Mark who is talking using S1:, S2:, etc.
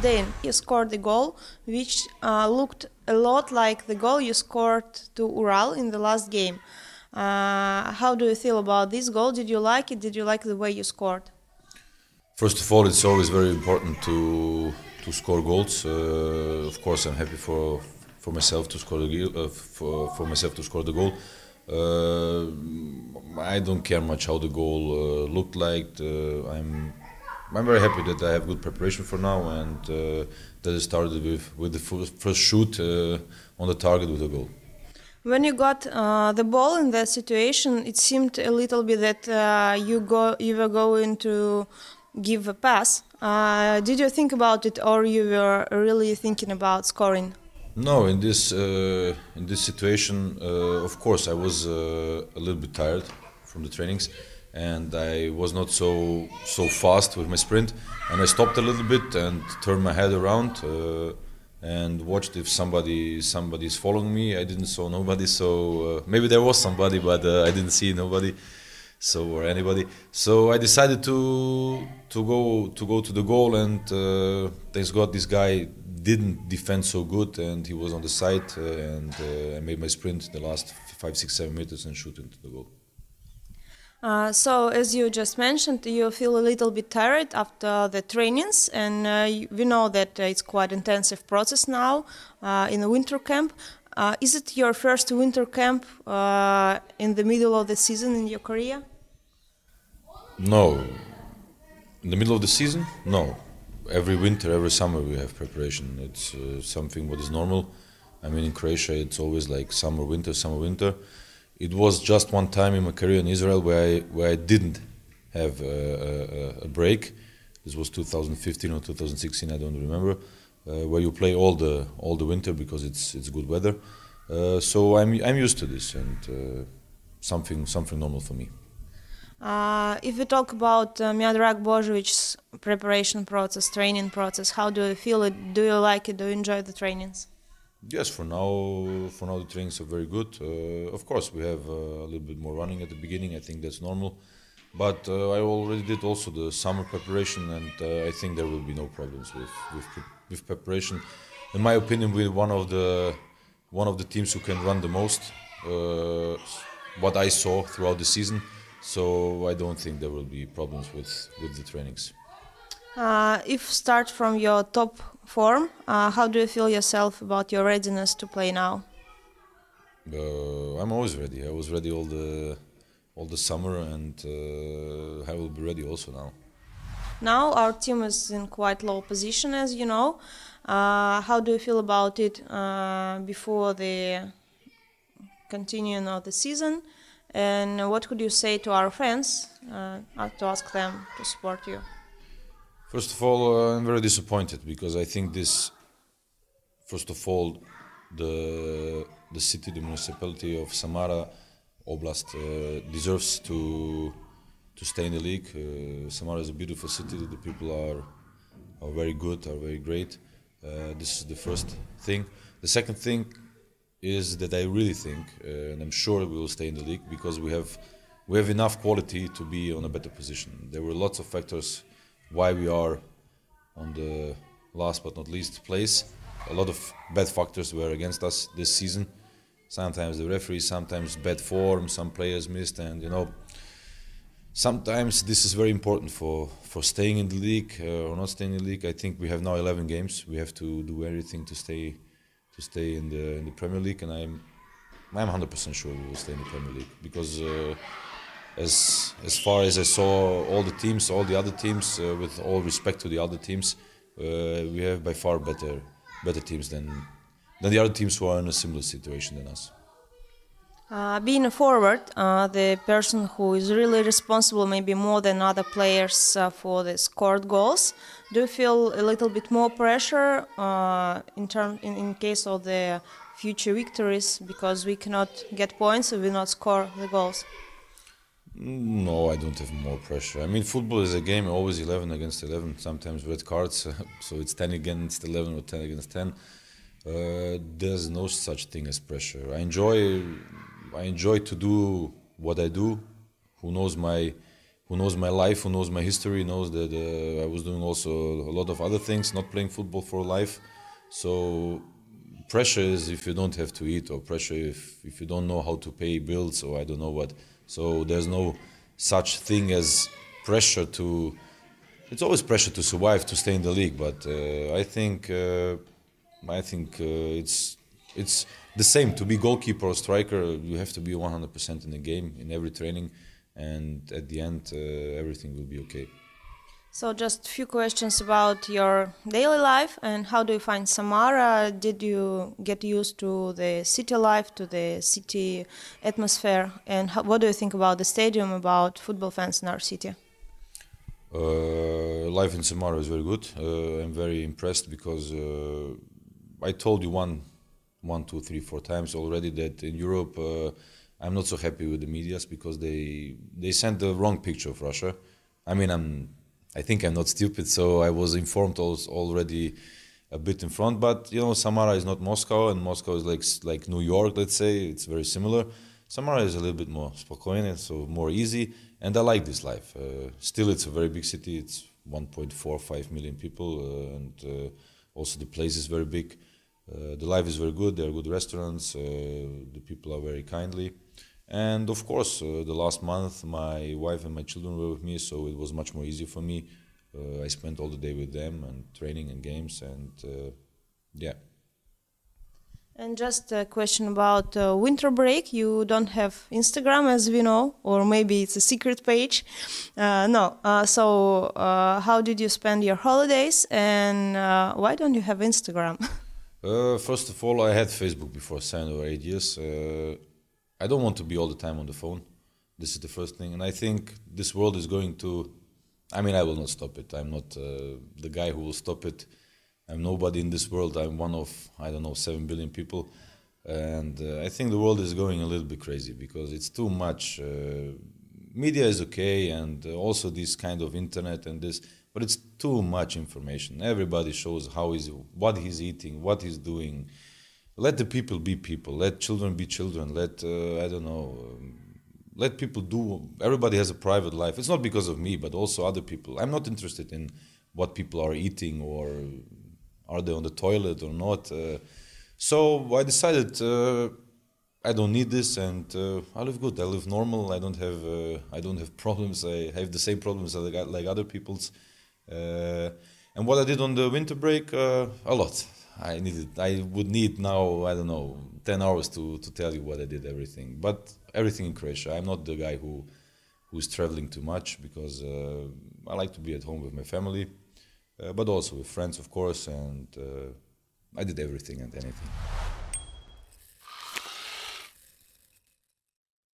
S1: Then you scored the goal, which looked a lot like the goal you scored to Ural in the last game. How do you feel about this goal? Did you like it? Did you like the way you scored?
S2: First of all, it's always very important to score goals. Of course, I'm happy for myself to score the goal. For myself to score the goal. I don't care much how the goal looked like. I'm very happy that I have good preparation for now, and that I started with the first shoot on the target with a goal.
S1: When you got the ball in that situation, it seemed a little bit that you were going to give a pass. Did you think about it, or you were really thinking about scoring?
S2: No, in this situation, of course, I was a little bit tired from the trainings, and I was not so fast with my sprint, and I stopped a little bit and turned my head around and watched if somebody is following me. I didn't saw nobody, so maybe there was somebody, but I didn't see nobody, or anybody. So I decided to go to the goal, and thanks God this guy didn't defend so good, and he was on the side, and I made my sprint the last 5, 6, 7 meters and shoot into the goal.
S1: So, as you just mentioned, you feel a little bit tired after the trainings, and we know that it's quite intensive process now in the winter camp. Is it your first winter camp in the middle of the season in your career?
S2: No. In the middle of the season? No. Every winter, every summer we have preparation. It's something what is normal. I mean, in Croatia it's always like summer, winter, summer, winter. It was just one time in my career in Israel where I didn't have a break. This was 2015 or 2016, I don't remember. Where you play all the winter because it's good weather. So I'm used to this, and something normal for me.
S1: If we talk about Miodrag Božović's preparation process, training process, how do you feel it? Do you like it? Do you enjoy the trainings?
S2: Yes, for now the trainings are very good. Of course, we have a little bit more running at the beginning. I think that's normal. But I already did also the summer preparation, and I think there will be no problems with preparation. In my opinion, we're one of the teams who can run the most. What I saw throughout the season, so I don't think there will be problems with the trainings.
S1: If start from your top form, how do you feel yourself about your readiness to play now?
S2: I'm always ready. I was ready all the summer, and I will be ready also now.
S1: Now our team is in quite low position, as you know. How do you feel about it before the continuing of the season? And what could you say to our fans to ask them to support you?
S2: First of all, I'm very disappointed because I think this, first of all, the city, the municipality of Samara Oblast deserves to stay in the league. Samara is a beautiful city. The people are very good, are very great. This is the first thing. The second thing is that I really think, and I'm sure we will stay in the league because we have enough quality to be on a better position. There were lots of factors why we are on the last but not least place. A lot of bad factors were against us this season. Sometimes the referee, sometimes bad form, some players missed, and sometimes this is very important for staying in the league or not staying in the league. I think we have now 11 games. We have to do everything to stay in the Premier League, and I'm 100% sure we will stay in the Premier League because as far as I saw all the other teams, with all respect to the other teams, we have by far better teams than the other teams who are in a similar situation than us.
S1: Being a forward, the person who is really responsible, maybe more than other players, for the scored goals, do you feel a little bit more pressure in case of the future victories because we cannot get points if we not score the goals?
S2: No, I don't have more pressure. I mean, football is a game, always 11 against 11, sometimes red cards, so it's 10 against 11 or 10 against 10. There's no such thing as pressure. I enjoy to do what I do. Who knows my who knows my life, who knows my history, knows that I was doing also a lot of other things, not playing football for life. So pressure is if you don't have to eat, or pressure if you don't know how to pay bills, or I don't know what. So there's no such thing as pressure to. It's always pressure to survive, to stay in the league. But I think it's the same. To be goalkeeper or striker, you have to be 100% in the game, in every training, and at the end, everything will be okay.
S1: So just a few questions about your daily life and how do you find Samara? Did you get used to the city life, to the city atmosphere? And what do you think about the stadium, about football fans in our city?
S2: Life in Samara is very good. I'm very impressed because I told you one, two, three, four times already that in Europe I'm not so happy with the medias because they send the wrong picture of Russia. I mean, I think I'm not stupid, so I was informed already a bit in front. But you know, Samara is not Moscow, and Moscow is like New York, let's say. It's very similar. Samara is a little bit more spokojne, so more easy, and I like this life. Still, it's a very big city. It's 1.45 million people, and also the place is very big. The life is very good. There are good restaurants. The people are very kindly. And of course, the last month, my wife and my children were with me, so it was much more easy for me. I spent all the day with them and training and games, and yeah.
S1: And just a question about winter break. You don't have Instagram, as we know, or maybe it's a secret page. So how did you spend your holidays, and why don't you have Instagram?
S2: First of all, I had Facebook before 7 or 8 years. I don't want to be all the time on the phone. This is the first thing. And I think this world is going to... I mean, I will not stop it. I'm not the guy who will stop it. I'm nobody in this world. I'm one of, 7 billion people. And I think the world is going a little bit crazy because it's too much. Media is okay, and also this kind of internet and this, but it's too much information. Everybody shows what he's eating, what he's doing. Let the people be people. Let children be children. Let, let people do... Everybody has a private life. It's not because of me, but also other people. I'm not interested in what people are eating or are they on the toilet or not. So I decided I don't need this, and I live good. I live normal. I don't have problems. I have the same problems like other people's. And what I did on the winter break, a lot. I would need now, 10 hours to tell you what I did, everything. But everything in Croatia. I'm not the guy who's traveling too much because I like to be at home with my family, but also with friends, of course, and I did everything and anything.